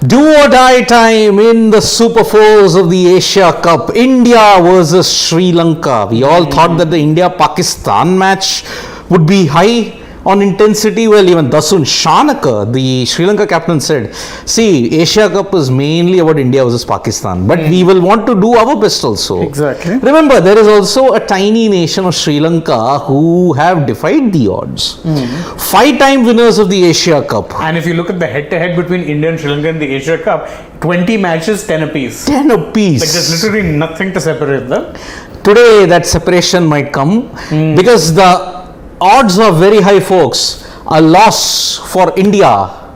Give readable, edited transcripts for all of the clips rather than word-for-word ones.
Do or die time in the Super Fours of the Asia Cup. India versus Sri Lanka. We all thought that the India-Pakistan match would be high on intensity. Well, even Dasun Shanaka, the Sri Lanka captain, said, see, Asia Cup is mainly about India versus Pakistan, but we will want to do our best also. Exactly. Remember, there is also a tiny nation of Sri Lanka who have defied the odds. 5-time winners of the Asia Cup. And if you look at the head-to-head between India and Sri Lanka in the Asia Cup, 20 matches, 10 apiece. 10 apiece. Like there's literally nothing to separate them. Today, that separation might come because the odds are very high, folks. A loss for India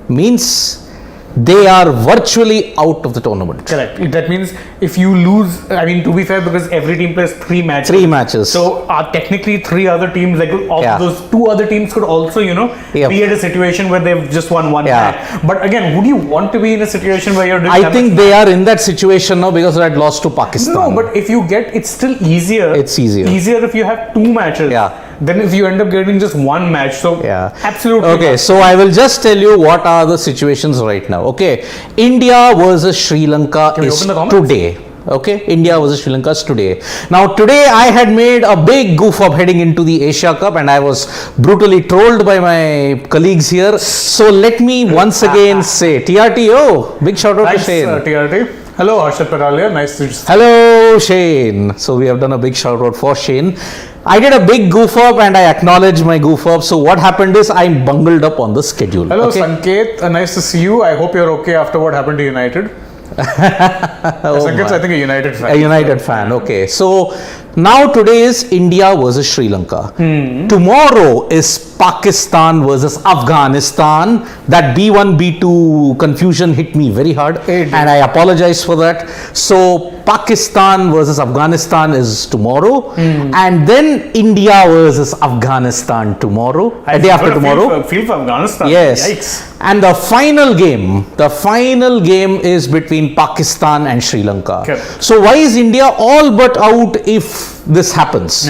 means they are virtually out of the tournament. Correct. That means if you lose, I mean, to be fair, because every team plays 3 matches. 3 matches. So technically 3 other teams, like of those 2 other teams could also, be at a situation where they've just won 1 match. But again, would you want to be in a situation where you're doing I think they are in that situation now because they had lost to Pakistan. No, but if you get, it's still easier. It's easier. Easier if you have 2 matches. Then if you end up getting just 1 match. So absolutely. Okay, so I will just tell you what are the situations right now. Okay, India versus Sri Lanka is today. Okay, India versus Sri Lanka is today. Now today I had made a big goof up heading into the Asia Cup and I was brutally trolled by my colleagues here. So let me once again say TRT, big shout out to Shane. TRT. Hello, Harshit Paralia. Nice to see you. Hello, Shane. So we have done a big shout out for Shane. I did a big goof up and I acknowledge my goof up. So what happened is I bungled up on the schedule. Hello, Sanket. Nice to see you. I hope you're okay after what happened to United. Sanket's, I think, a United fan. A United fan. Okay. So now today is India versus Sri Lanka. Tomorrow is Pakistan versus Afghanistan. That B1, B2 confusion hit me very hard and I apologize for that. So Pakistan versus Afghanistan is tomorrow and then India versus Afghanistan tomorrow, a day after tomorrow. Feel for Afghanistan. Yes. Yikes. And the final game is between Pakistan and Sri Lanka. Okay. So why is India all but out if this happens?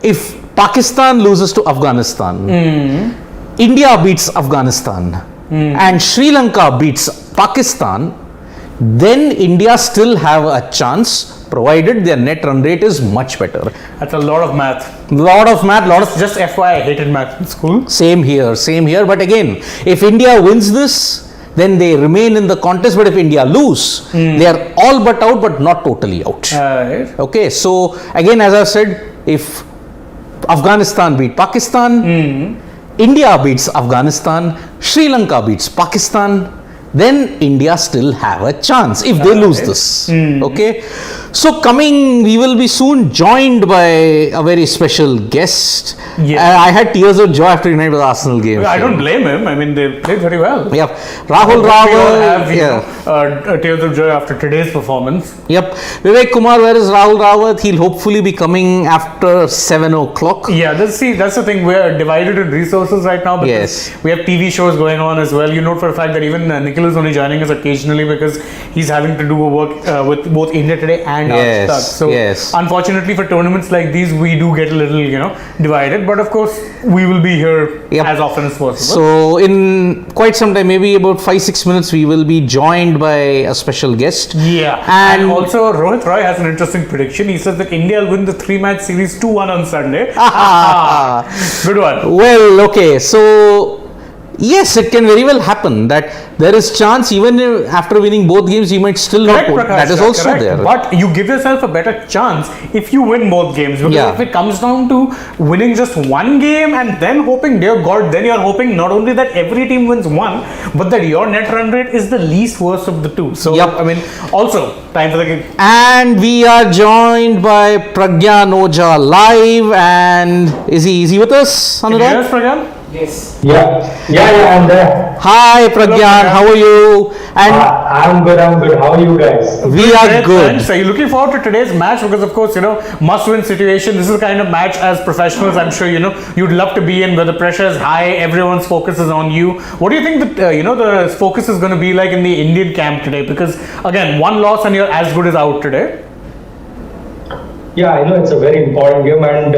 If Pakistan loses to Afghanistan, India beats Afghanistan and Sri Lanka beats Pakistan, then India still have a chance provided their net run rate is much better. That's a lot of math. Just FYI, I hated math in school. Same here. But again, if India wins this, then they remain in the contest. But if India lose, they are all but out, but not totally out. Okay, so again, as I said, if Afghanistan beat Pakistan, India beats Afghanistan, Sri Lanka beats Pakistan, then India still have a chance if they lose this. Okay, so we will be soon joined by a very special guest. I had tears of joy after United Arsenal game. Well, I don't blame him. I mean, they played very well. Rahul Rawat. Tears of joy after today's performance. Vivek Kumar, where is Rahul Rawat? He'll hopefully be coming after 7 o'clock. That's the thing. We're divided in resources right now because we have TV shows going on as well. You note for a fact that even Nikhil is only joining us occasionally because he's having to do work with both India Today and AajTak. So unfortunately for tournaments like these, we do get a little, divided. But of course, we will be here as often as possible. So in quite some time, maybe about 5-6 minutes, we will be joined by a special guest. And also Rohit Roy has an interesting prediction. He says that India will win the 3-match series 2-1 on Sunday. Good one. Well, okay. So yes, it can very well happen that there is chance even after winning both games, you might still not win. That is also there. But you give yourself a better chance if you win both games. Because if it comes down to winning just one game and then hoping, dear God, then you're hoping not only that every team wins one, but that your net run rate is the least worst of the two. So, I mean, also, time for the game. And we are joined by Pragyan Oja live. And is he with us, Anurag? Yes, Pragyan? Yes. Yeah, I'm there. Hi, Pragyan. How are you? And I'm good. How are you guys? We are good. So, you're looking forward to today's match because, of course, must-win situation. This is the kind of match as professionals, I'm sure you'd love to be in, where the pressure is high, everyone's focus is on you. What do you think that the focus is going to be like in the Indian camp today? Because again, one loss and you're as good as out today. Yeah, I know it's a very important game, and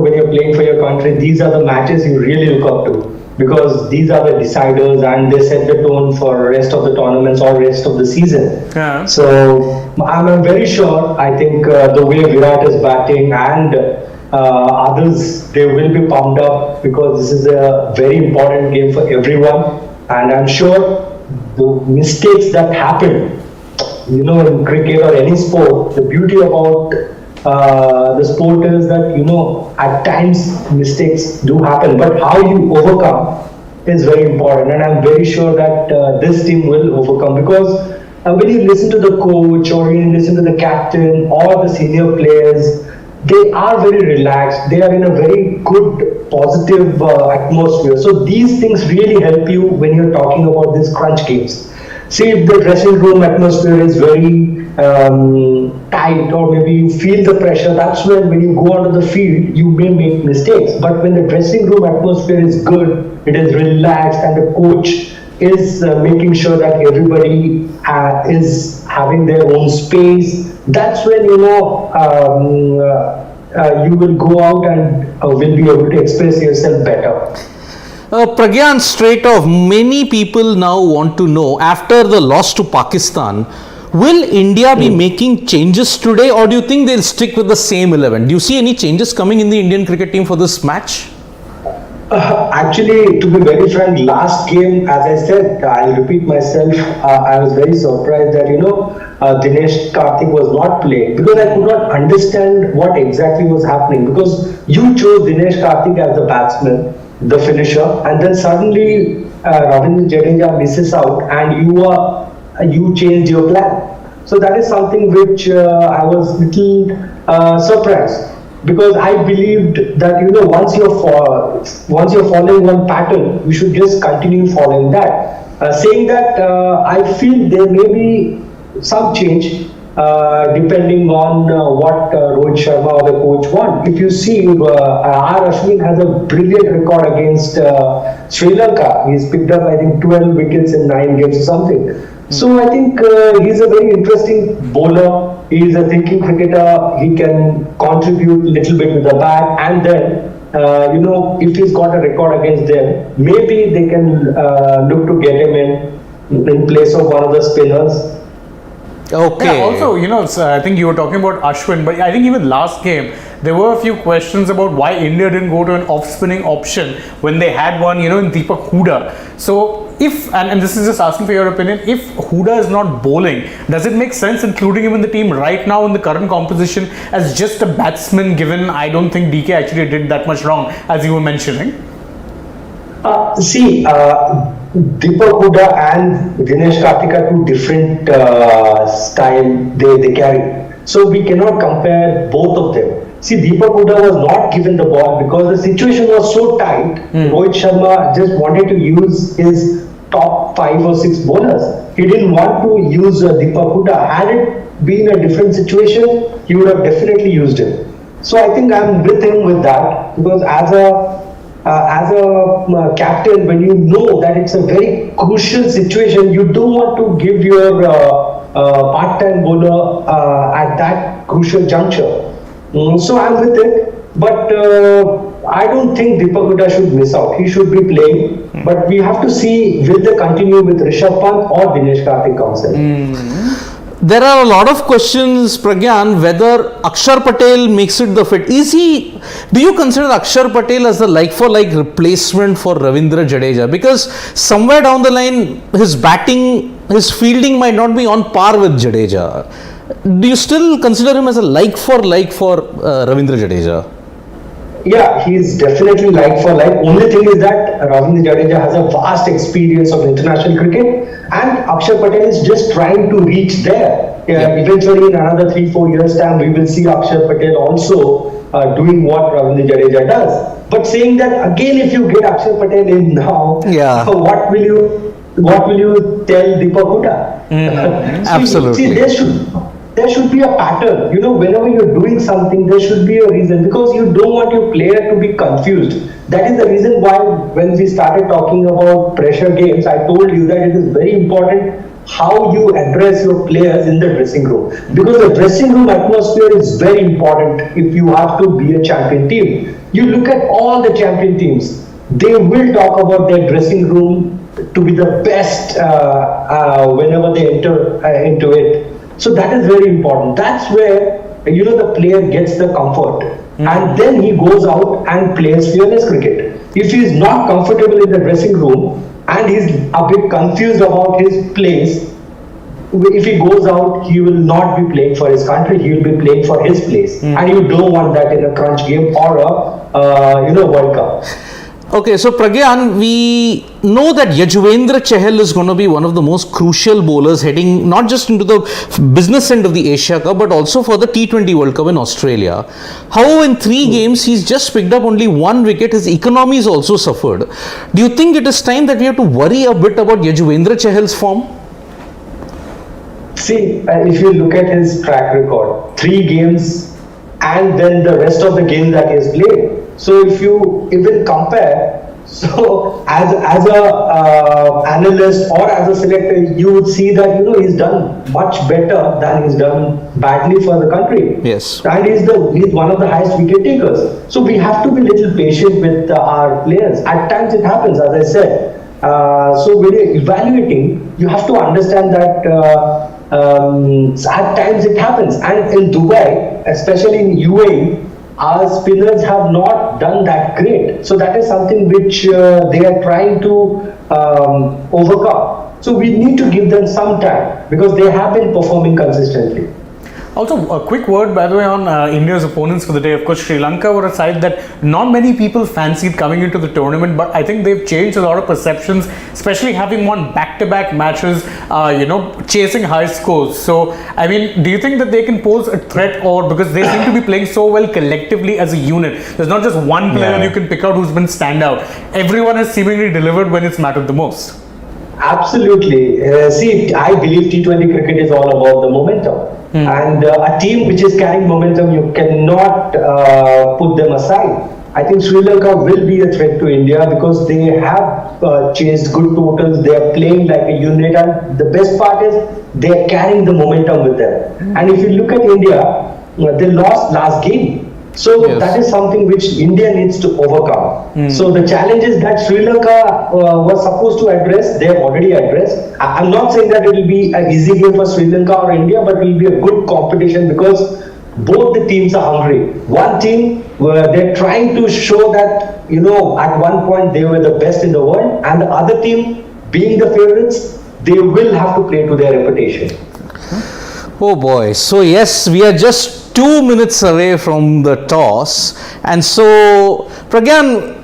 when you're playing for your country, these are the matches you really look up to. because these are the deciders and they set the tone for rest of the tournaments or rest of the season. Yeah. So I'm very sure. I think the way Virat is batting and others, they will be pumped up because this is a very important game for everyone. And I'm sure the mistakes that happen, you know, in cricket or any sport, the beauty about the sport is that, you know, at times mistakes do happen, but how you overcome is very important. And I'm very sure that this team will overcome, because when you listen to the coach or you listen to the captain or the senior players, they are very relaxed. They are in a very good, positive atmosphere. So these things really help you when you're talking about these crunch games. See, if the dressing room atmosphere is very tight, or maybe you feel the pressure, that's when you go onto the field, you may make mistakes. But when the dressing room atmosphere is good, it is relaxed, and the coach is making sure that everybody is having their own space, that's when, you know, you will go out and will be able to express yourself better. Pragyan, straight off, many people now want to know, after the loss to Pakistan, will India be making changes today, or do you think they'll stick with the same 11? Do you see any changes coming in the Indian cricket team for this match? Actually, to be very frank, last game, as I said, I'll repeat myself, I was very surprised that, you know, Dinesh Karthik was not playing, because I could not understand what exactly was happening, because you chose Dinesh Karthik as the batsman, the finisher, and then suddenly Ravi Bishnoi misses out and you changed your plan. So that is something which I was little surprised, because I believed that, you know, once you're following one pattern, you should just continue following that. Saying that, I feel there may be some change depending on what Rohit Sharma or the coach want. If you see, Ashwin has a brilliant record against Sri Lanka. He's picked up, I think, 12 wickets in 9 games or something. So I think he's a very interesting bowler. He's a thinking cricketer. He can contribute a little bit with the bat, and then, you know, if he's got a record against them, maybe they can look to get him in place of one of the spinners. Okay. Yeah, also, you know, I think you were talking about Ashwin, but I think even last game, there were a few questions about why India didn't go to an off-spinning option when they had one, you know, in Deepak Hooda. So if, and this is just asking for your opinion, if Hooda is not bowling, does it make sense including him in the team right now in the current composition as just a batsman, given I don't think DK actually did that much wrong, as you were mentioning? Deepak Hooda and Dinesh Karthik are two different style they carry. So we cannot compare both of them. See, Deepak Hooda was not given the ball because the situation was so tight. Rohit Sharma just wanted to use his top 5 or 6 bowlers. He didn't want to use Deepak Hooda. Had it been a different situation, he would have definitely used him. So I think I'm with him with that, because as a captain, when you know that it's a very crucial situation, you don't want to give your part-time bowler at that crucial juncture. So I'm with it, but I don't think Deepak Hooda should miss out. He should be playing, but we have to see will they continue with Rishabh Pant or Dinesh Karthik comes in. There are a lot of questions, Pragyan, whether Akshar Patel makes it the fit. Do you consider Akshar Patel as the like-for-like replacement for Ravindra Jadeja? Because somewhere down the line, his batting, his fielding might not be on par with Jadeja. Do you still consider him as a like-for-like for Ravindra Jadeja? Yeah, he's definitely like-for-like. Only thing is that Ravindra Jadeja has a vast experience of international cricket, and Akshar Patel is just trying to reach there. Eventually, in another 3-4 years' time, we will see Akshar Patel also doing what Ravindra Jadeja does. But saying that again, if you get Akshar Patel in now, what will you tell Deepak Hooda? Absolutely. See, there should be a pattern. You know, whenever you're doing something, there should be a reason, because you don't want your player to be confused. That is the reason why when we started talking about pressure games, I told you that it is very important how you address your players in the dressing room, because the dressing room atmosphere is very important if you have to be a champion team. You look at all the champion teams, they will talk about their dressing room to be the best whenever they enter into it. So that is very important. That's where the player gets the comfort, and then he goes out and plays fearless cricket. If he is not comfortable in the dressing room and he's a bit confused about his place, if he goes out, he will not be playing for his country. He will be playing for his place, and you don't want that in a crunch game or a World Cup. Okay, so Pragyan, we know that Yajuvendra Chahal is going to be one of the most crucial bowlers heading not just into the business end of the Asia Cup but also for the T20 World Cup in Australia. However, in 3 games, he's just picked up only 1 wicket. His economy has also suffered. Do you think it is time that we have to worry a bit about Yajuvendra Chahal's form? See, if you look at his track record, 3 games and then the rest of the games that he has played. So if you even compare, so as a analyst or as a selector, you would see that he's done much better than he's done badly for the country. Yes. And he's one of the highest wicket takers. So we have to be a little patient with our players. At times it happens, as I said. So when you're evaluating, you have to understand that at times it happens. And in Dubai, especially in UAE, our spinners have not done that great. So that is something which they are trying to overcome. So we need to give them some time because they have been performing consistently. Also, a quick word, by the way, on India's opponents for the day. Of course, Sri Lanka were a side that not many people fancied coming into the tournament, but I think they've changed a lot of perceptions, especially having won back-to-back matches, chasing high scores. So, I mean, do you think that they can pose a threat, or because they seem to be playing so well collectively as a unit? There's not just one player you can pick out who's been standout. Everyone has seemingly delivered when it's mattered the most. Absolutely. See, I believe T20 cricket is all about the momentum. And a team which is carrying momentum, you cannot put them aside. I think Sri Lanka will be a threat to India because they have chased good totals. They are playing like a unit, and the best part is they are carrying the momentum with them. And if you look at India, they lost last game. So that is something which India needs to overcome. So the challenges that Sri Lanka was supposed to address, they have already addressed. I'm not saying that it will be an easy game for Sri Lanka or India, but it will be a good competition because both the teams are hungry. One team, they're trying to show that, at one point they were the best in the world, and the other team, being the favorites, they will have to play to their reputation. Oh boy. So yes, we are just 2 minutes away from the toss, and so Pragyan,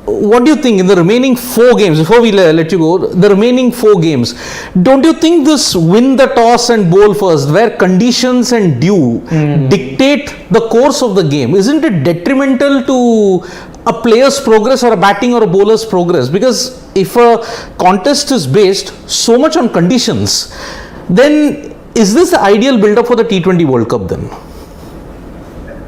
what do you think in the remaining 4 games, before we let you go, the remaining 4 games, don't you think this win the toss and bowl first, where conditions and dew dictate the course of the game, isn't it detrimental to a player's progress or a batting or a bowler's progress? Because if a contest is based so much on conditions, then is this the ideal build-up for the T20 World Cup then?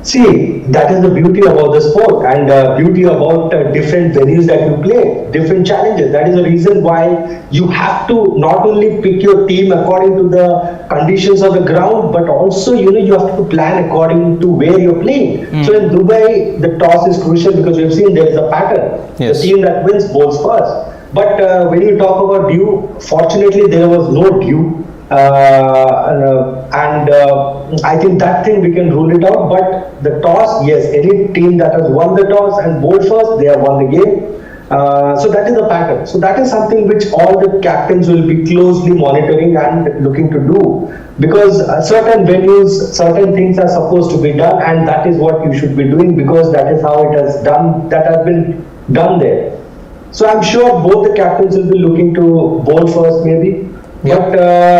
See, that is the beauty about the sport and beauty about different venues that you play, different challenges. That is the reason why you have to not only pick your team according to the conditions of the ground, but also, you have to plan according to where you're playing. So in Dubai, the toss is crucial because we've seen there is a pattern. Yes. The team that wins bowls first. But when you talk about dew, fortunately there was no dew. I think that thing we can rule it out, but the toss, yes, any team that has won the toss and bowled first, they have won the game. So that is the pattern. So that is something which all the captains will be closely monitoring and looking to do, because certain venues, certain things are supposed to be done, and that is what you should be doing because that is how it has been done there. So I'm sure both the captains will be looking to bowl first maybe. But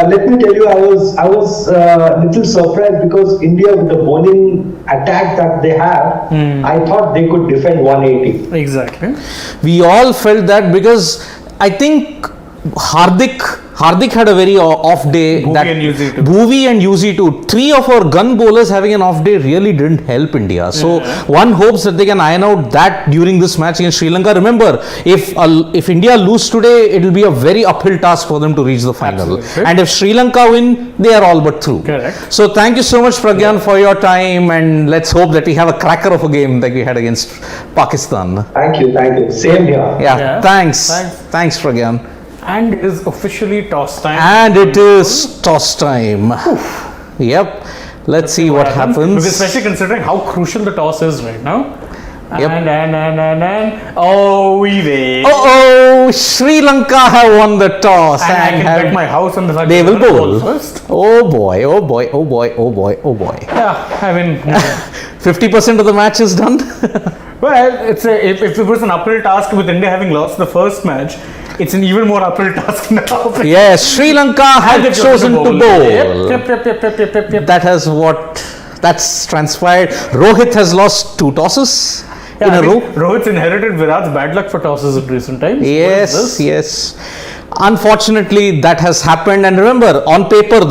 let me tell you, I was a little surprised because India, with the bowling attack that they have, I thought they could defend 180. Exactly. We all felt that because I think Hardik Hardik had a very off day. Bhuvi and UZ too. Three of our gun bowlers having an off day really didn't help India. So one hopes that they can iron out that during this match against Sri Lanka. Remember, if India lose today, it will be a very uphill task for them to reach the final. Absolutely. And if Sri Lanka win, they are all but through. Correct. So thank you so much, Pragyan, for your time, and let's hope that we have a cracker of a game like we had against Pakistan. Thank you. Same here. Yeah. Thanks, Pragyan. And it is officially toss time. And it is toss time. Yep. Let's see what happens. Because especially considering how crucial the toss is right now. Yep. And oh, we wait. Sri Lanka have won the toss. And I can bet my house on the fact they will bowl first. Oh boy. Yeah, I mean, 50% of the match is done. well, if it was an uphill task with India having lost the first match, it's an even more uphill task now. Yes, Sri Lanka had chosen to bowl. Yep. That's transpired. Rohit has lost 2 tosses in a row. Rohit's inherited Virat's bad luck for tosses in recent times. Yes. Unfortunately, that has happened. And remember, on paper,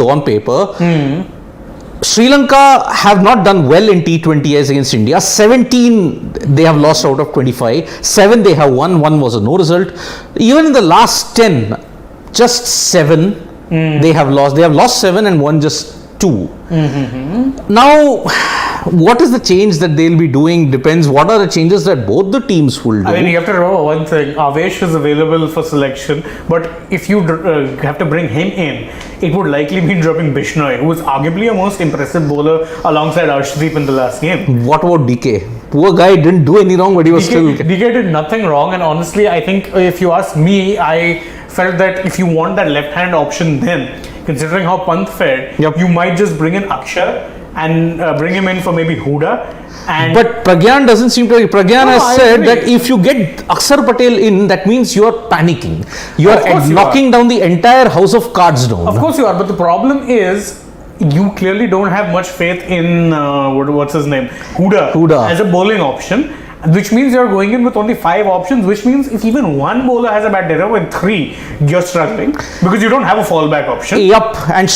Sri Lanka have not done well in T20s against India. 17 they have lost out of 25. 7 they have won. 1 was a no result. Even in the last 10, just 7 they have lost. They have lost 7 and won just 2. Now, what is the change that they'll be doing depends what are the changes that both the teams will do. I mean, you have to remember one thing. Avesh is available for selection, but if you have to bring him in, it would likely mean dropping Bishnoi, who is arguably a most impressive bowler alongside Arshdeep in the last game. What about DK? Poor guy didn't do any wrong, but he was still... DK did nothing wrong, and honestly, I think if you ask me, I felt that if you want that left-hand option then, considering how Pant fared, you might just bring in Akshar and bring him in for maybe Huda. But Pragyan doesn't seem to... Pragyan has said that if you get Akshar Patel in, that means you are panicking. You are knocking down the entire house of cards down. Of course you are, but the problem is you clearly don't have much faith in what's his name, Huda as a bowling option, which means you're going in with only 5 options, which means if even one bowler has a bad day with 3, you're struggling because you don't have a fallback option. Yep, and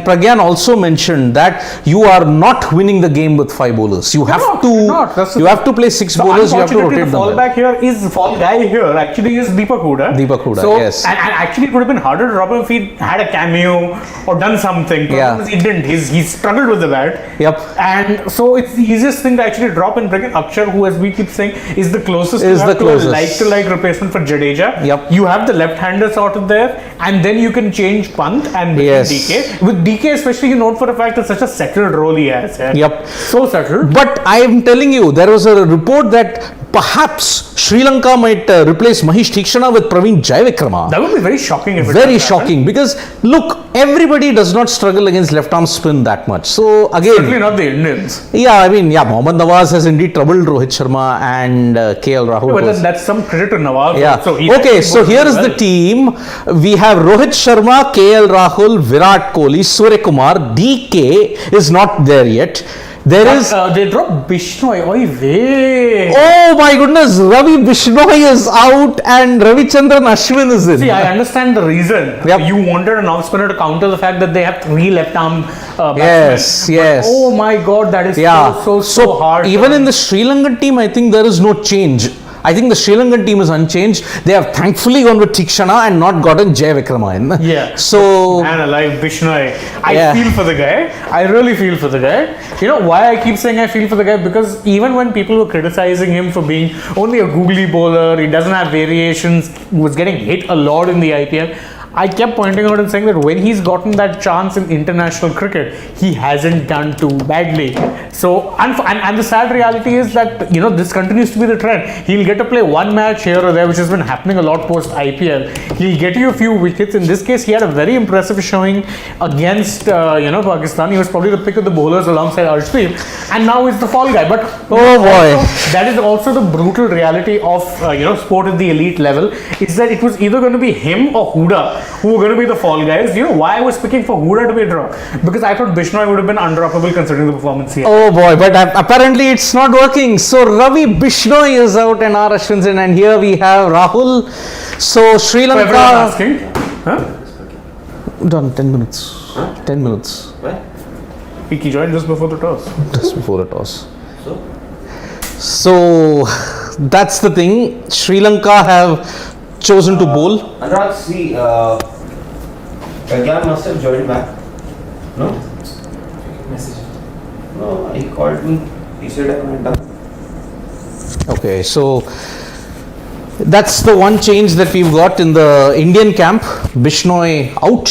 Pragyan also mentioned that you are not winning the game with 5 bowlers. You have to play 6 bowlers. You have to rotate them. The fallback here is fall guy here actually is Deepak Huda. So, yes. And actually it would have been harder to drop him if he had a cameo or done something. He didn't. He struggled with the bat. Yep. And so it's the easiest thing to actually drop and bring in Akshar, who, as we keep saying, is the closest to a like replacement for Jadeja. Yep. You have the left-hander sorted there, and then you can change Pant and DK. With DK especially, you note for a fact it's such a settled role he has. Yep. So settled. But I am telling you, there was a report that perhaps Sri Lanka might replace Mahesh Theekshana with Praveen Jaivikrama. That would be very shocking if it Very shocking because look, everybody does not struggle against left arm spin that much. So again, certainly not the Indians. Mohammad Nawaz has indeed troubled Rohit Sharma and KL Rahul. But that's some credit to Nawaz. So here is the team. We have Rohit Sharma, KL Rahul, Virat Kohli, Surya Kumar. DK is not there yet. They dropped Bishnoi. Oh my goodness, Ravi Bishnoi is out and Ravichandran Ashwin is in. See, I understand the reason. You wanted an off spinner to counter the fact that they have 3 left arm batsmen. Yes. But, oh my god, that is so hard. Even in the Sri Lankan team, I think there is no change. I think the Sri Lankan team is unchanged. They have thankfully gone with Theekshana and not gotten Jaivikrama in. So... Man alive, Bishnoi. I feel for the guy. I really feel for the guy. You know why I keep saying I feel for the guy? Because even when people were criticizing him for being only a googly bowler, he doesn't have variations, was getting hit a lot in the IPL, I kept pointing out and saying that when he's gotten that chance in international cricket, he hasn't done too badly. So, and the sad reality is that, this continues to be the trend. He'll get to play one match here or there, which has been happening a lot post IPL. He'll get you a few wickets. In this case, he had a very impressive showing against, Pakistan. He was probably the pick of the bowlers alongside Arshdeep. And now he's the fall guy. But, that is also the brutal reality of, sport at the elite level, is that it was either going to be him or Huda who were going to be the fall guys. You know why I was picking for Huda to be a drop? Because I thought Bishnoi would have been undroppable considering the performance here. Oh boy, but apparently it's not working. So Ravi Bishnoi is out and R. Ashwin's in, and here we have Rahul. So Sri Lanka... So everyone asking, Done. 10 minutes. Huh? 10 minutes. Where? He joined just before the toss. Just before the toss. So? So that's the thing. Sri Lanka have chosen to bowl. Anurag, see, Pragyan must have joined back. No? No, he called me. He said I went down. Okay, so that's the one change that we've got in the Indian camp. Bishnoi out,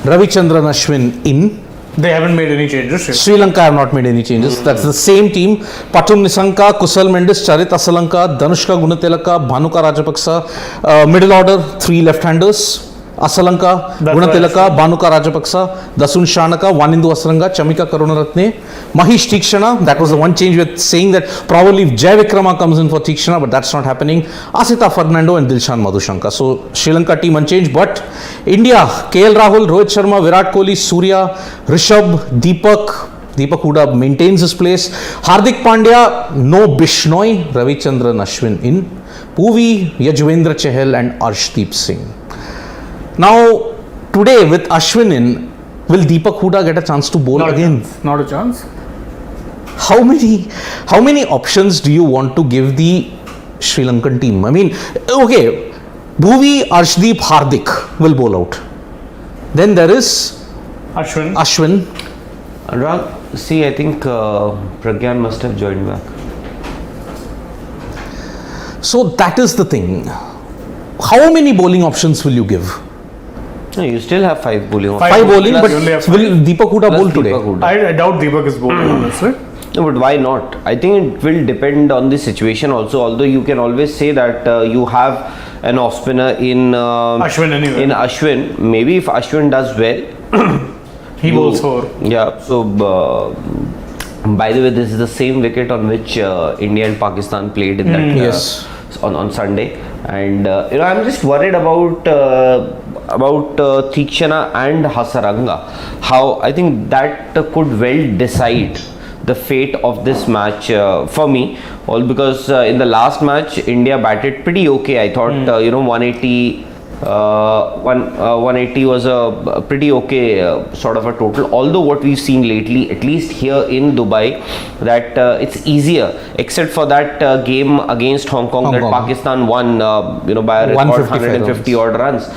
Ravichandran Ashwin in. They haven't made any changes. Sri Lanka have not made any changes. That's the same team. Patum Nisanka, Kusal Mendis, Charit Asalanka, Danushka Gunatilaka, Bhanuka Rajapaksa. Middle order, 3 left-handers. Asalanka, Gunatilaka, Bhanuka Rajapaksa, Dasun Shanaka, Vanindu Asranga, Chamika Karunaratne, Mahish Tikshana. That was the one change we were saying that probably if Jai Vikrama comes in for Tikshana, but that's not happening. Asita Fernando and Dilshan Madhushanka. So Sri Lanka team unchanged, but India, KL Rahul, Rohit Sharma, Virat Kohli, Surya, Rishabh, Deepak Huda maintains his place. Hardik Pandya, no Bishnoi, Ravichandran Ashwin in. Bhuvi, Yajwendra Chahal and Arshdeep Singh. Now, today with Ashwin in, will Deepak Huda get a chance to bowl again? Not a chance. How many options do you want to give the Sri Lankan team? I mean, okay, Bhuvi, Arshdeep, Hardik will bowl out. Then there is Ashwin. Anurag, see, I think Pragyan must have joined back. So that is the thing. How many bowling options will you give? No, you still have 5 bowling options. 5 bowling, Plus but you only have will Deepak Huda bowl Plus today? Deepak Huda. I doubt Deepak is bowling, honestly. No, but why not? I think it will depend on the situation also. Although you can always say that you have an off spinner in Ashwin anyway. In Ashwin, maybe if Ashwin does well, He bowls 4. Yeah. So, by the way, this is the same wicket on which India and Pakistan played in that Yes. on Sunday, and I'm just worried about Tikshana and Hasaranga. How I think that could well decide the fate of this match for me. All because in the last match India batted pretty okay. I thought 180. 180 was a pretty okay sort of a total, although what we've seen lately, at least here in Dubai, that it's easier, except for that game against Hong Kong that Pakistan won by a record 150 odd runs.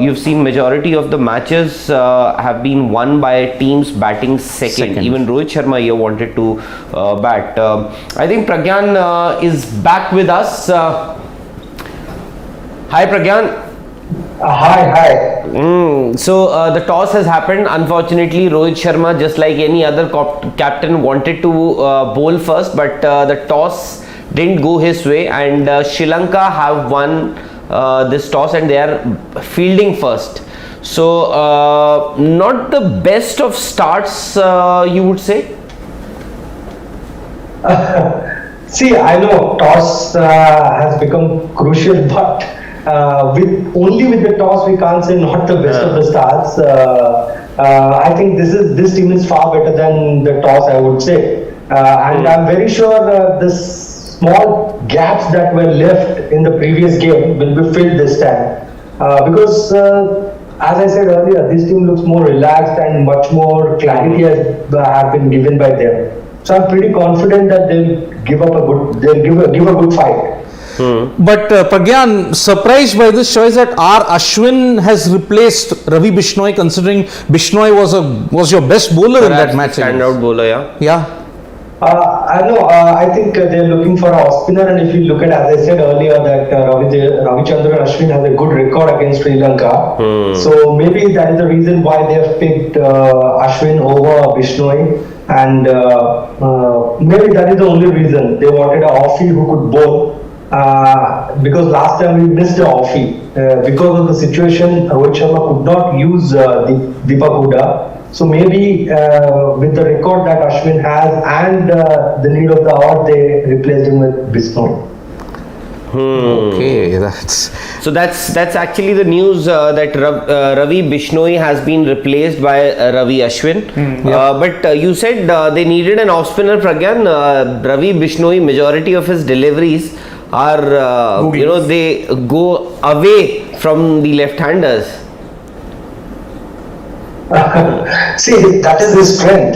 You've seen majority of the matches have been won by teams batting second. Even Rohit Sharma here wanted to bat. I think Pragyan is back with us. Hi Pragyan. Hi. So the toss has happened. Unfortunately, Rohit Sharma, just like any other captain, wanted to bowl first, but the toss didn't go his way, and Sri Lanka have won this toss and they are fielding first. So not the best of starts, you would say? See, I know toss has become crucial, but with the toss, we can't say not the best of the starts. I think this team is far better than the toss, I would say, and I'm very sure the small gaps that were left in the previous game will be filled this time, because as I said earlier, this team looks more relaxed and much more clarity has been given by them. So I'm pretty confident that they'll give a good fight. But Pragyan, surprised by this choice that Ashwin has replaced Ravi Bishnoi, considering Bishnoi was your best bowler in that match. Standout bowler, yeah. Yeah. I know. I think they're looking for a off spinner, and if you look at, as I said earlier, that Ravichandran Ashwin has a good record against Sri Lanka. So maybe that is the reason why they have picked Ashwin over Bishnoi, and maybe that is the only reason they wanted an offie who could bowl. Because last time we missed the offie because of the situation, Rohit Sharma could not use Deepak Huda. So maybe with the record that Ashwin has and the need of the hour, they replaced him with Bishnoi. Okay, that's actually the news that Ravi Bishnoi has been replaced by Ravi Ashwin. But you said they needed an off spinner, Pragyan. Ravi Bishnoi, majority of his deliveries are they go away from the left-handers. See, that is his strength.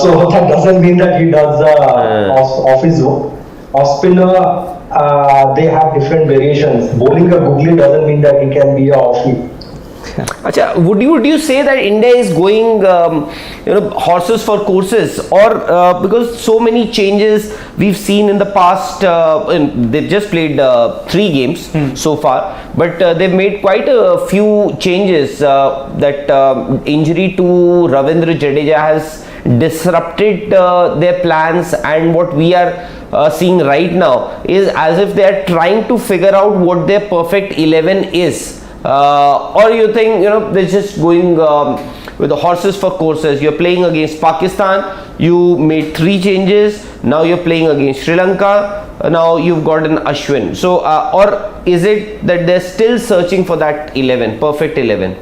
So that doesn't mean that he does off his own. Off spinner, they have different variations. Bowling a googly doesn't mean that he can be a offie. Achha, would you say that India is going horses for courses, or because so many changes we've seen in the past, they've just played 3 games so far, but they've made quite a few changes. That injury to Ravindra Jadeja has disrupted their plans, and what we are seeing right now is as if they are trying to figure out what their perfect 11 is. Or you think they're just going with the horses for courses? You're playing against Pakistan, you made 3 changes, now you're playing against Sri Lanka, now you've got an Ashwin. So or is it that they're still searching for that 11, perfect 11?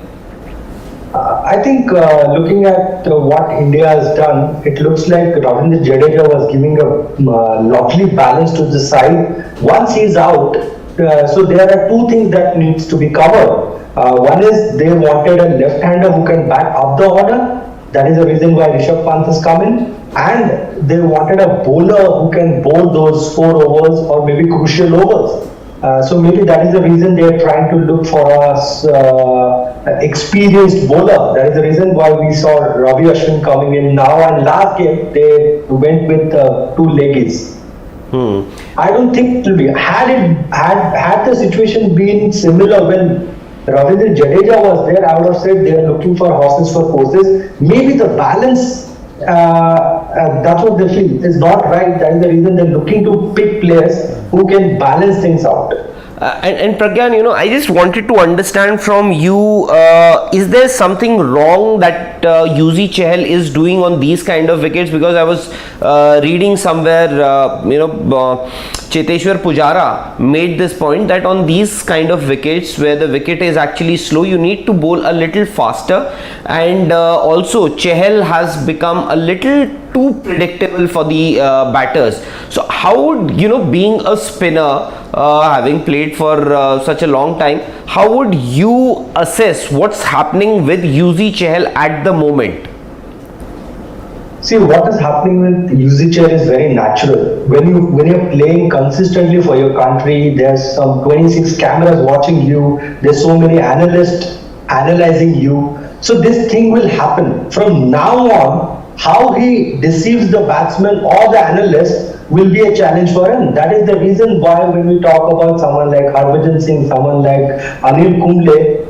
I think looking at what India has done, it looks like Ravindra Jadeja was giving a lovely balance to the side. Once he's out, so there are 2 things that needs to be covered. One is they wanted a left-hander who can back up the order. That is the reason why Rishabh Pant has come in. And they wanted a bowler who can bowl those 4 overs or maybe crucial overs. So maybe that is the reason they are trying to look for a experienced bowler. That is the reason why we saw Ravi Ashwin coming in now. And last game they went with 2 leggies. I don't think it will be. Had the situation been similar when Ravindra Jadeja was there, I would have said they are looking for horses for courses. Maybe the balance, that's what they feel is not right. That is the reason they're looking to pick players who can balance things out. And Pragyan, I just wanted to understand from you, is there something wrong that Yuzi Chahal is doing on these kind of wickets? Because I was reading somewhere, Cheteshwar Pujara made this point that on these kind of wickets where the wicket is actually slow, you need to bowl a little faster, and also Chahal has become a little too predictable for the batters. So how would, being a spinner, having played for such a long time, how would you assess what's happening with Yuzi Chahal at the moment? See, what is happening with Yuzi Chahal is very natural. When you're playing consistently for your country, there's some 26 cameras watching you, there's so many analysts analyzing you. So this thing will happen. From now on, how he deceives the batsman or the analyst will be a challenge for him. That is the reason why when we talk about someone like Harbhajan Singh, someone like Anil Kumble,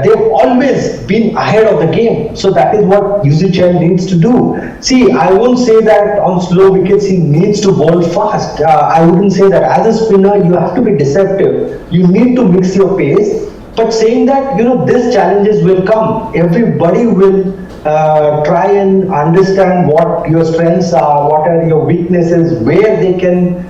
they've always been ahead of the game. So that is what Yuzi Chahal needs to do. See, I won't say that on slow wickets he needs to bowl fast. I wouldn't say that. As a spinner, you have to be deceptive. You need to mix your pace. But saying that, these challenges will come. Everybody will try and understand what your strengths are, what are your weaknesses, where they can,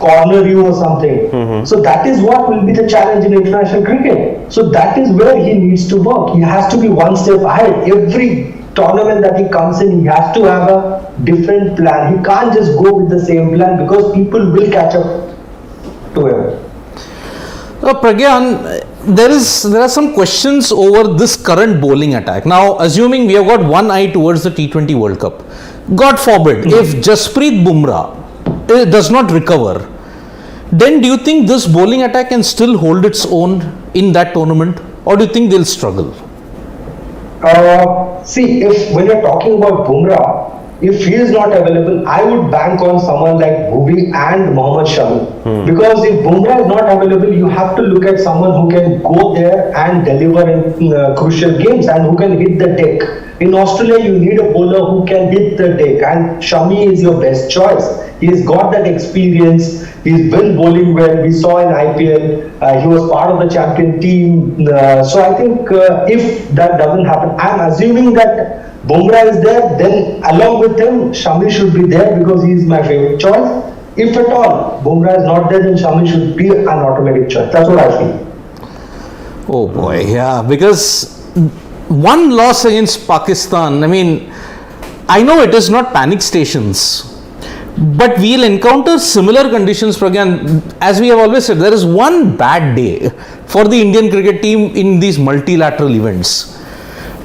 corner you or something. So that is what will be the challenge in international cricket. So that is where he needs to work. He has to be one step ahead. Every tournament that he comes in, he has to have a different plan. He can't just go with the same plan because people will catch up to him. Pragyan, there are some questions over this current bowling attack. Now, assuming we have got one eye towards the T20 World Cup, God forbid, if Jasprit Bumrah does not recover, then do you think this bowling attack can still hold its own in that tournament, or do you think they'll struggle? See, when you're talking about Bumrah, if he is not available, I would bank on someone like Bhuvi and Mohammad Shami. Because if Bumrah is not available, you have to look at someone who can go there and deliver in crucial games and who can hit the deck. In Australia, you need a bowler who can hit the deck, and Shami is your best choice. He's got that experience. He's been bowling well. We saw in IPL, he was part of the champion team. So I think if that doesn't happen, I'm assuming that Bumrah is there, then along with him, Shami should be there because he is my favorite choice. If at all Bumrah is not there, then Shami should be an automatic choice. That's what I feel. Oh boy, yeah, because one loss against Pakistan, I mean, I know it is not panic stations, But we'll encounter similar conditions, Pragyan. As we have always said, there is one bad day for the Indian cricket team in these multilateral events.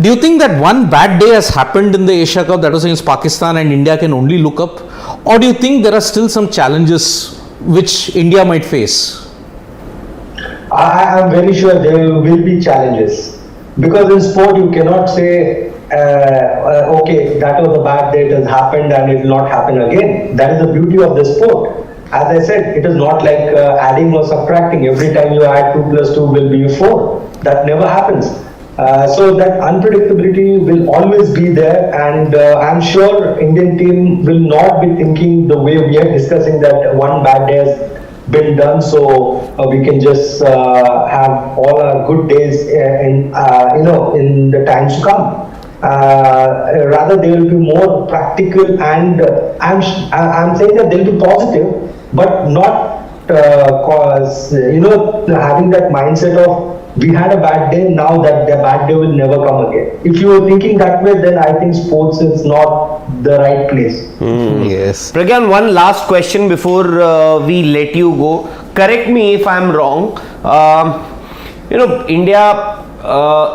Do you think that one bad day has happened in the Asia Cup, that was against Pakistan, and India can only look up? Or do you think there are still some challenges which India might face? I am very sure there will be challenges. Because in sport, you cannot say, okay, that was a bad day, it has happened and it will not happen again. That is the beauty of the sport. As I said, it is not like adding or subtracting. Every time you add 2 plus 2 will be 4. That never happens. So that unpredictability will always be there, and I'm sure Indian team will not be thinking the way we are discussing that one bad day has been done, so we can just have all our good days in the times to come. Rather, they will be more practical, and I'm saying that they'll be positive, but not cause having that mindset of we had a bad day, now that the bad day will never come again. If you are thinking that way, then I think sports is not the right place. Yes. Pragyan, one last question before we let you go. Correct me if I'm wrong. India,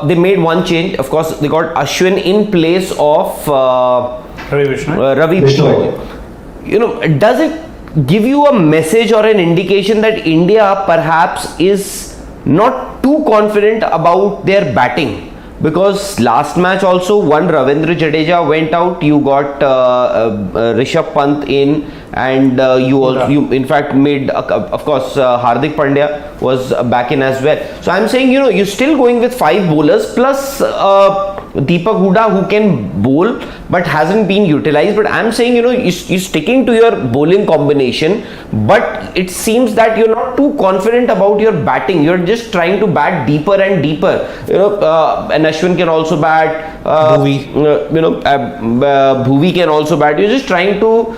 they made one change. Of course, they got Ashwin in place of Ravi Bishnoi. Ravi Bishnoi. Does it give you a message or an indication that India perhaps is not too confident about their batting? Because last match also, one Ravindra Jadeja went out, you got Rishabh Pant in, and you in fact made, of course, Hardik Pandya was back in as well. So I'm saying, you're still going with 5 bowlers plus Deepak Hooda, who can bowl but hasn't been utilized. But I'm saying, you're sticking to your bowling combination, but it seems that you're not too confident about your batting. You're just trying to bat deeper and deeper. And Ashwin can also bat. Bhuvi can also bat. You're just trying to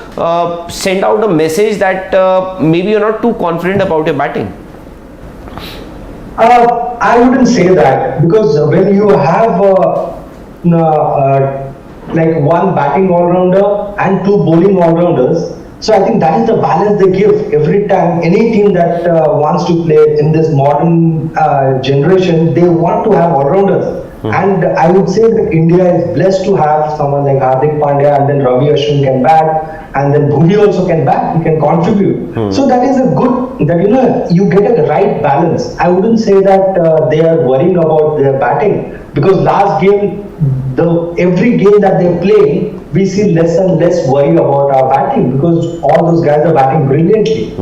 send out a message that maybe you're not too confident about your batting. I wouldn't say that, because when you have like one batting all-rounder and 2 bowling all-rounders, so I think that is the balance they give every time. Any team that wants to play in this modern generation, they want to have all-rounders. And I would say that India is blessed to have someone like Hardik Pandya, and then Ravi Ashwin can bat, and then Bhuvi also can bat, he can contribute. So that is a good, that you get a right balance. I wouldn't say that they are worrying about their batting, because last game, every game that they play, we see less and less worry about our batting, because all those guys are batting brilliantly.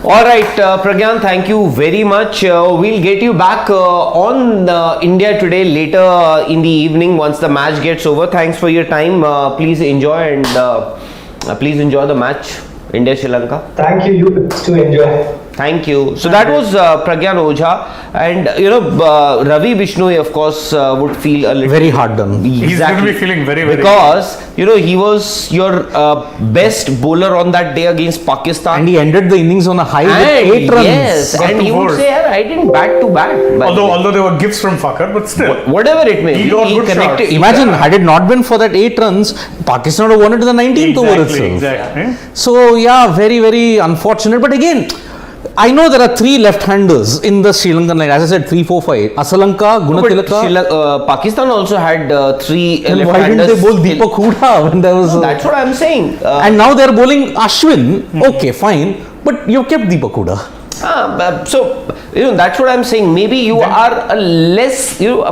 Alright, Pragyan, thank you very much. We'll get you back on India Today later in the evening once the match gets over. Thanks for your time. Please enjoy, and please enjoy the match, India-Sri Lanka. Thank you, to enjoy. Thank you. So that was Pragyan Ojha, and Ravi Bishnoi, of course, would feel a little very hard done. He's going to be feeling very, very because he was your best bowler on that day against Pakistan, and he ended the innings on a high with 8 runs. Yes, and he would say, I didn't bat to bat. Although there were gifts from Fakar, but still, whatever it may be, he connected. Imagine, had it not been for that 8 runs, Pakistan would have won it to the 19th over itself. Exactly. So yeah, very, very unfortunate. But again, I know there are 3 left-handers in the Sri Lankan line. As I said, 3, 4, 5. Asalanka, Gunatilaka. Pakistan also had 3 left-handers. Why didn't they bowl Deepak Hooda when there was? That's what I'm saying. And now they're bowling Ashwin. Okay, fine. But you kept Deepak Hooda. So that's what I'm saying. Maybe you are a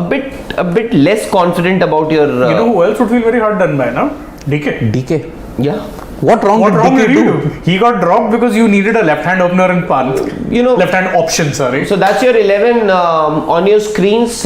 bit less confident about your. Who else would feel very hard done by now? DK. Yeah. What wrong did DK do? He got dropped because you needed a left-hand opener in Pant. Left-hand option, sorry. So that's your 11 on your screens.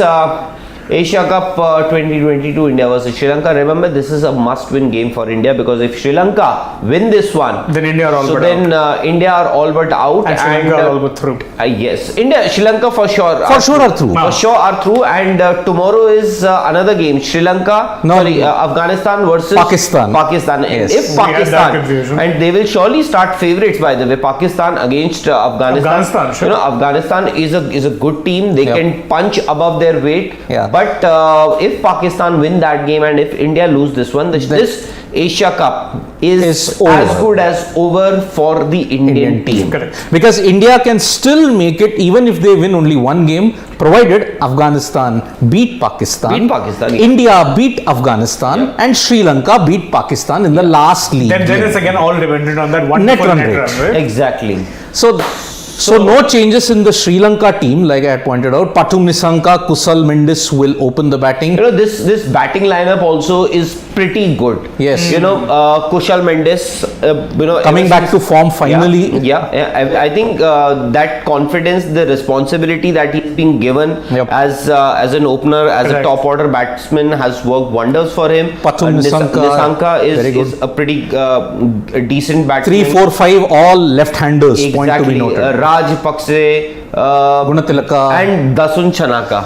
Asia Cup 2022, India versus Sri Lanka. Remember, this is a must-win game for India, because if Sri Lanka win this one, then India are all but out. India are all but out, and Sri Lanka are all but through. Yes, Sri Lanka for sure. For sure are through. For sure are through, and tomorrow is another game. Sri Lanka, Afghanistan versus Pakistan. Yes. If Pakistan, and they will surely start favourites, by the way. Pakistan against Afghanistan. Sure. Afghanistan is a good team. They can punch above their weight. Yeah. But if Pakistan win that game and if India lose this one, this Asia Cup is as good as over for the Indian team. Correct. Because India can still make it even if they win only one game, provided Afghanistan beat Pakistan. India beat Afghanistan and Sri Lanka beat Pakistan in the last league. Then it's again all dependent on that one net run rate. Right? Exactly. So no changes in the Sri Lanka team, like I had pointed out. Pathum Nissanka, Kusal Mendis will open the batting. This batting lineup also is pretty good. Yes. Kushal Mendis, coming back to form finally. Yeah. I think that confidence, the responsibility that he's been given as an opener, as a top order batsman, has worked wonders for him. Pathum Nissanka is a pretty decent batsman. 3, 4, 5 all left-handers. Exactly. Point to be noted. Raj Pakse, Gunatilaka and Dasun Chanaka.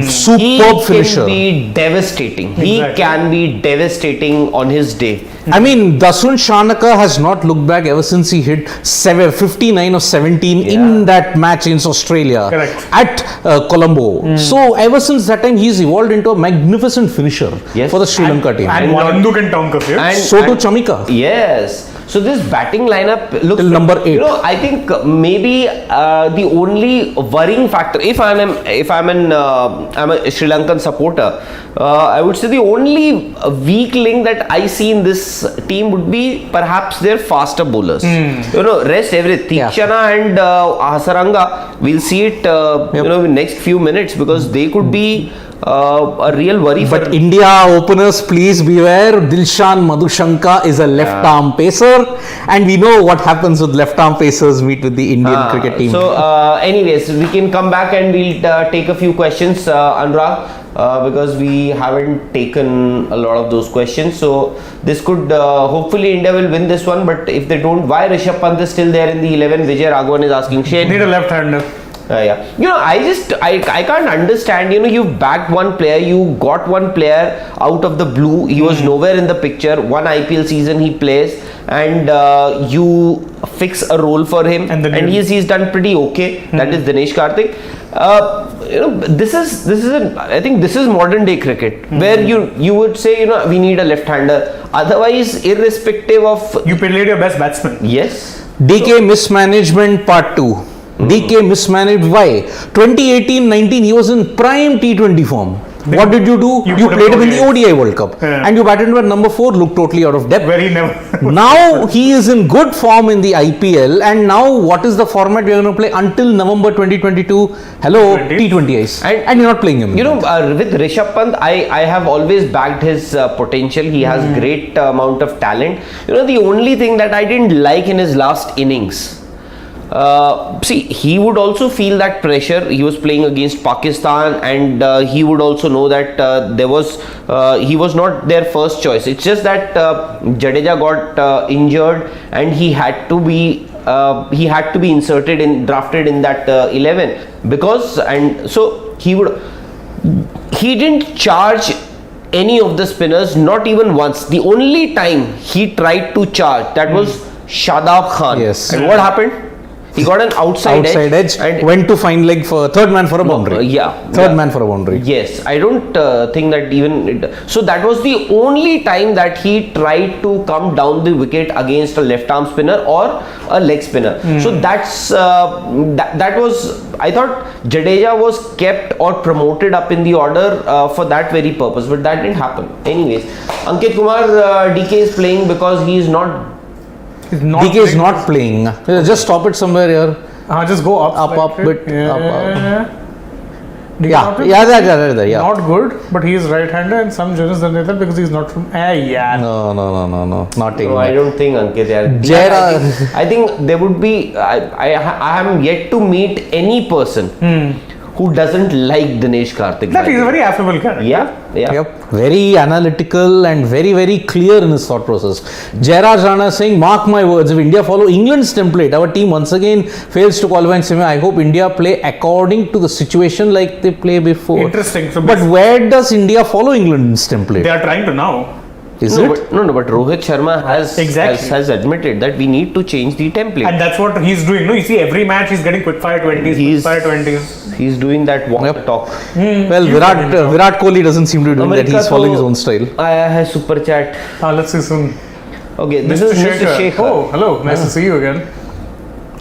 Superb finisher. He can be devastating. He can be devastating on his day. I mean, Dasun Chanaka has not looked back ever since he hit 59 or 17 in that match against Australia at Colombo. So ever since that time, he's evolved into a magnificent finisher for the Sri Lanka team. And Walandu can tonk a few. And so to Chamika. Yes. So this batting lineup looks till number 8. I think maybe the only worrying factor, if I'm a Sri Lankan supporter, I would say the only weak link that I see in this team would be perhaps their faster bowlers. Rest everything. Tikshana and Hasaranga, we'll see it in next few minutes, because they could be a real worry. But India openers, please beware. Dilshan Madhushanka is a left arm pacer, and we know what happens with left arm pacers meet with the Indian cricket team. So anyways, we can come back and we'll take a few questions, Anurag, because we haven't taken a lot of those questions. So this could hopefully India will win this one, but if they don't, why Rishabh Pant is still there in the 11? Vijay Raghavan is asking. Shane, need a left-hander. I can't understand. You backed one player, you got one player out of the blue. He was nowhere in the picture. One IPL season he plays, and you fix a role for him, and he's done pretty okay. That is Dinesh Karthik. I think this is modern day cricket, where you would say we need a left-hander. Otherwise, irrespective of, you played your best batsman. Yes. DK mismanagement part 2. DK mismanaged. Why? 2018-19 he was in prime T20 form. What did you do? You played him in the ODI World Cup, and you batted him at number 4, looked totally out of depth. Where he never. Now he is in good form in the IPL, and now what is the format we are going to play until November 2022? Hello, T20Is, and you're not playing him. With Rishabh Pant, I have always backed his potential. He has great amount of talent. The only thing that I didn't like in his last innings, he would also feel that pressure. He was playing against Pakistan, and he would also know that he was not their first choice. It's just that Jadeja got injured, and he had to be drafted in that 11, he didn't charge any of the spinners, not even once. The only time he tried to charge, that was Shadab Khan. Yes. And what happened? He got an outside edge and went to fine leg for third man for a boundary. Third man for a boundary. Yes, I don't think that so that was the only time that he tried to come down the wicket against a left arm spinner or a leg spinner. So that's that was, I thought Jadeja was kept or promoted up in the order for that very purpose, but that didn't happen. Anyways, Ankit Kumar, DK is playing because he is not. DK is not playing. Just stop it somewhere here. Just go up. Up, bit. Up. Not good, but he is right-hander, and some journalists don't know that because he's not from. No. Not taking. No, I don't think Ankit. I think there would be. I am yet to meet any person who doesn't like Dinesh Karthik. That is a very affable character. Yeah. Yep. Very analytical and very, very clear in his thought process. Jairaj Rana saying, mark my words, if India follow England's template, our team once again fails to qualify in semi. I hope India play according to the situation like they play before. Interesting. So but where does India follow England's template? They are trying to now. But Rohit Sharma has admitted that we need to change the template. And that's what he's doing. No, you see every match he's getting quick fire 20s, He's doing that walk the talk. Well, Virat Kohli doesn't seem to be doing that. He's following his own style. I have super chat. Let's see some. Okay, this is Mr. Shekhar. Oh, hello. Nice to see you again.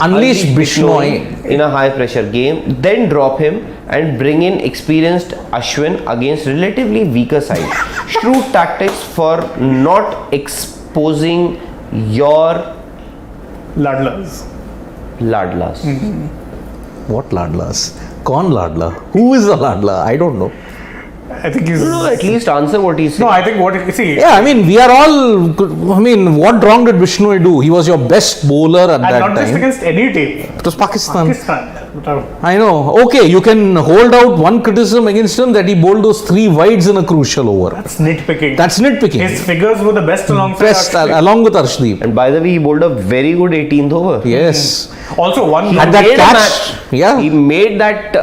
Unleash Bishnoi in a high pressure game, then drop him and bring in experienced Ashwin against relatively weaker side. Shrewd tactics for not exposing your Ladlas. What Ladlas? Kaun Ladla? Who is the Ladla? I don't know. I think he's. No, at least answer what he's saying. No, I think what. See. Yeah, I mean, we are all. I mean, what wrong did Bishnoi do? He was your best bowler at that time. And not just against any team. It was Pakistan. Pakistan. I know. Okay, you can hold out one criticism against him that he bowled those 3 wides in a crucial over. That's nitpicking. That's nitpicking. His figures were the best along with Arshdeep. And by the way, he bowled a very good 18th over. Yes. Also, one Had that catch. Yeah. He made that.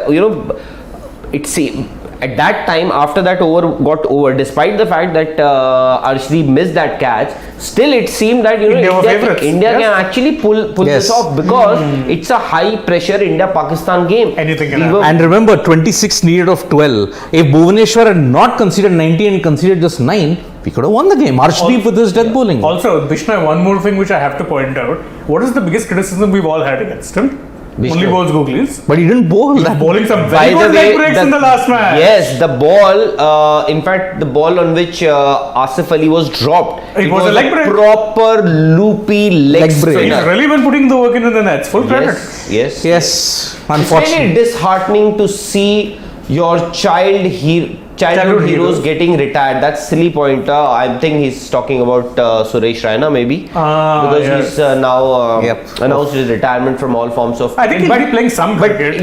At that time, after that over got over, despite the fact that Arshdeep missed that catch, still it seemed that India can actually pull this off because it's a high pressure India-Pakistan game. Anything can happen. And remember, 26 needed of 12. If Bhuvaneshwar had not conceded 90 and conceded just 9, we could have won the game. Arshdeep with his death bowling. Also, Bishnoi, one more thing which I have to point out. What is the biggest criticism we've all had against him? Bishnoi. Only bowls googlies. But he didn't bowl that. Bowling some very good leg breaks in the last match. Yes, the ball, in fact, the ball on which Asif Ali was dropped. It was a leg break. Proper loopy leg break. So he's really been putting the work in the nets. Full credit. Yes. It's Unfortunately. really disheartening to see your childhood heroes getting retired. That's silly point. I think he's talking about Suresh Raina maybe because he's now announced his retirement from all forms of. I think he'll be playing some cricket.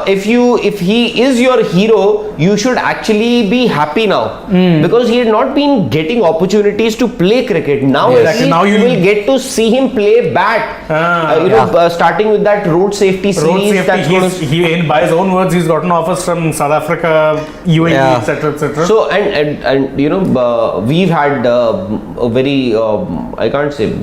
If he is your hero, you should actually be happy now because he had not been getting opportunities to play cricket. Now you will get to see him play bat. Starting with that road safety series. By his own words, he's gotten offers from South Africa, UAE, etc. So we've had a very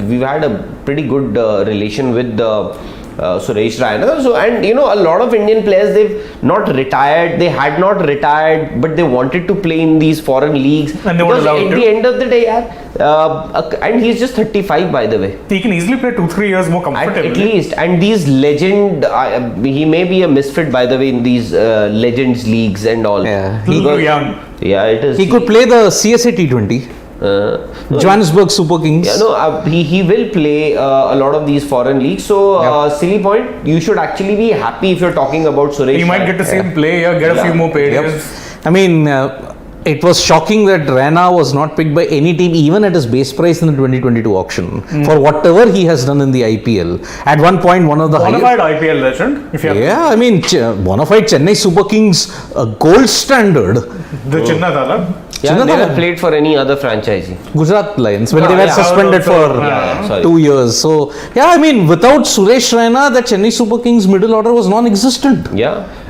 we've had a pretty good relation with Suresh Raina. So a lot of Indian players, they've not retired. They had not retired, but they wanted to play in these foreign leagues. And they were allowed to. At the end of the day, and he's just 35 by the way. He can easily play 2-3 years more comfortably. At least. And these legend, he may be a misfit by the way in these legends leagues and all. Yeah. He's young. Yeah, it is. He could play the CSA T20. Johannesburg Super Kings. He will play a lot of these foreign leagues. So silly point. You should actually be happy if you're talking about Suresh. You might get to see him play. Get a few more paid years. I mean, it was shocking that Raina was not picked by any team, even at his base price in the 2022 auction, for whatever he has done in the IPL. At one point, one of the bonafide IPL legend. Bonafide Chennai Super Kings, gold standard. The Chinna Thala. Never played for any other franchisee. Gujarat Lions, when they were suspended for 2 years. So, without Suresh Raina, the Chennai Super Kings middle order was non-existent.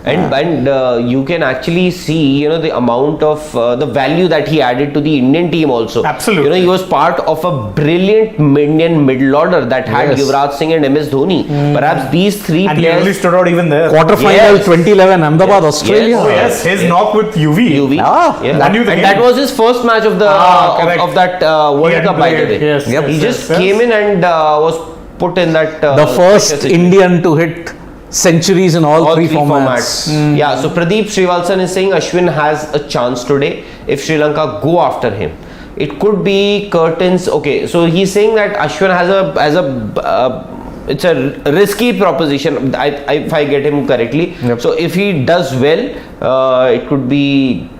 And you can actually see, the amount of the value that he added to the Indian team also. Absolutely. He was part of a brilliant Indian middle order that had Yuvraj Singh and MS Dhoni. Perhaps these 3 and players. he really stood out even there. Quarterfinal 2011, Ahmedabad, Australia. His knock with UV. And that was his first match of the of that World Cup, by the way. He just came in and was put in that. The first Indian to hit centuries in all three formats. So Pradeep Srivalsan is saying Ashwin has a chance today if Sri Lanka go after him. It could be curtains. Okay, so he's saying that Ashwin has a it's a risky proposition. If I get him correctly. So if he does well, it could be.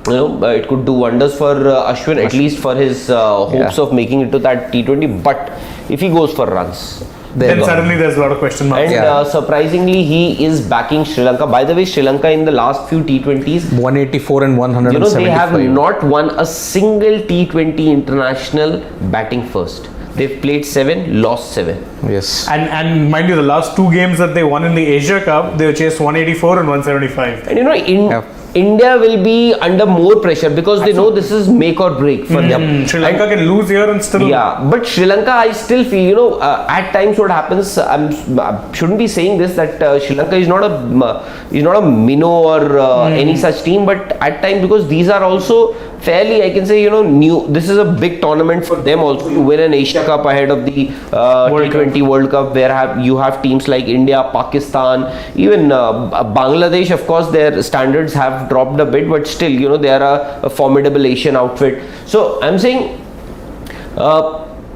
It could do wonders for Ashwin, at least for his hopes of making it to that T20. But if he goes for runs, then suddenly there's a lot of question marks. And surprisingly, he is backing Sri Lanka. By the way, Sri Lanka in the last few T20s, 184 and 175. They have not won a single T20 international batting first. They've played 7, lost 7. Yes. And mind you, the last 2 games that they won in the Asia Cup, they chased 184 and 175. And India will be under more pressure because they know this is make or break for them. Sri Lanka can lose here and still. Yeah, but Sri Lanka, I still feel, at times what happens, I shouldn't be saying this, that Sri Lanka is not a minnow or any such team, but at times, because these are also fairly, I can say, new. This is a big tournament for them also to win an Asia Cup ahead of the T20 World Cup, where you have teams like India, Pakistan, even Bangladesh. Of course, their standards have dropped a bit, but still, they are a formidable Asian outfit. So I'm saying,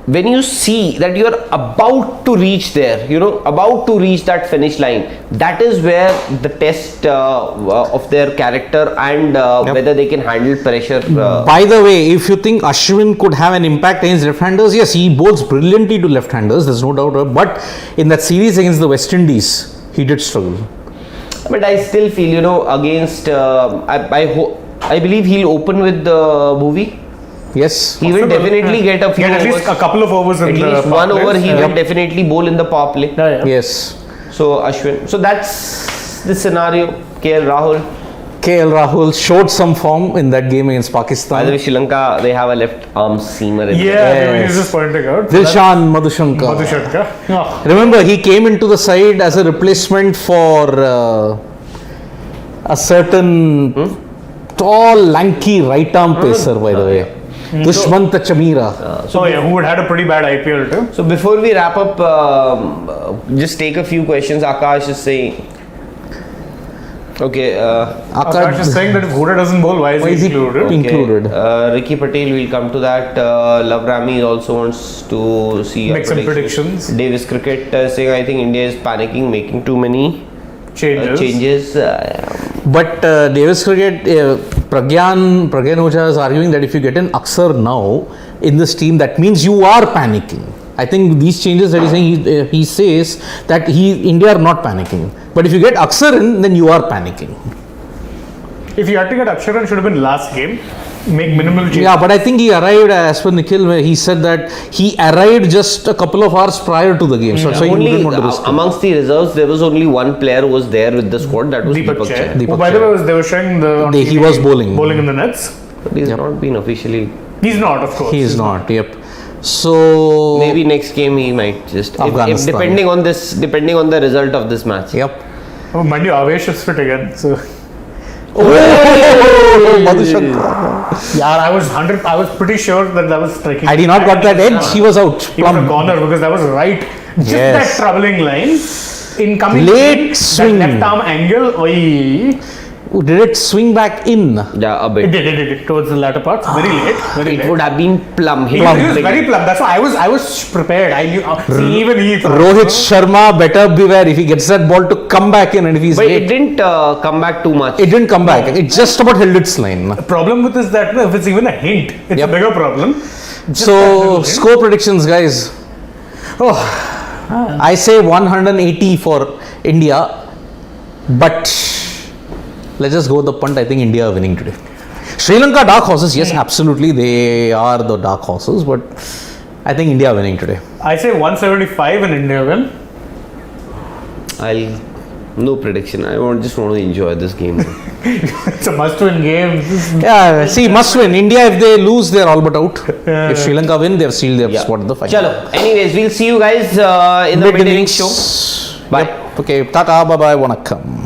when you see that you are about to reach there, about to reach that finish line, that is where the test of their character and whether they can handle pressure. By the way, if you think Ashwin could have an impact against left-handers, yes, he bowls brilliantly to left-handers, there's no doubt. But in that series against the West Indies, he did struggle. But I still feel, against, I believe he'll open with Bhuvi. Yes. He will definitely get a few at overs. least a couple of overs in at the least one over he will definitely bowl in the power play. Yes. So Ashwin. So that's the scenario. KL Rahul showed some form in that game against Pakistan. By the way, Sri Lanka, they have a left arm seamer. Yeah, he was just pointing out. Dilshan Madhushankar. Oh. Remember, he came into the side as a replacement for a certain tall, lanky right arm pacer, by the way. Dushmant Chamira. Who had a pretty bad IPL too. So before we wrap up, just take a few questions. Akash is saying. Okay. Akash is saying that if Huda doesn't bowl, why is he included? Included. Ricky Patel will come to that. Love Rami also wants to see make some predictions. Davis Cricket saying, I think India is panicking, making too many changes. But Davis Cricket, Pragyan Oja is arguing that if you get an Aksar now in this team, that means you are panicking. I think these changes that he's saying, he says that India are not panicking. But if you get Aksar in, then you are panicking. If you had to get Aksar in, should have been last game. Make minimal changes. Yeah, but I think he arrived, as per Nikhil, where he said that he arrived just a couple of hours prior to the game. So he only didn't want to risk it. amongst the reserves, there was only one player who was there with the squad. That was Deepak Chai. By the way, they were showing he was bowling in the nets. But he's not been officially. He's not, of course. He is not. Yep. So maybe next game he might just if depending on the result of this match. Yep. Oh, mind you, Avesh is fit again. So. Yeah, I was pretty sure that was striking. Had he not got that edge, he was out. He was a corner because that was right. Just that troubling line. Incoming late swing. That left arm angle. Did it swing back in? Yeah, a bit. It did towards the latter part. Very late. It would have been plumb. It was very plumb. That's why I was prepared. I knew. Even he. Rohit Sharma better beware if he gets that ball to come back in, and if he's. But late, it didn't come back too much. It didn't come back. It just about held its line. The problem with this is that if it's even a hint, it's a bigger problem. So score predictions, guys. I say 180 for India, but. Let's just go with the punt. I think India are winning today. Sri Lanka dark horses, yes, absolutely. They are the dark horses, but I think India are winning today. I say 175 and India win. No prediction. Just want to enjoy this game. It's a must-win game. Yeah, see, must win. India, if they lose, they're all but out. If Sri Lanka win, they're still their spot in the final. Chalo. Anyways, we'll see you guys in the mid-inning show. Bye. Yep. Okay, tata, bye-bye, vanakkam.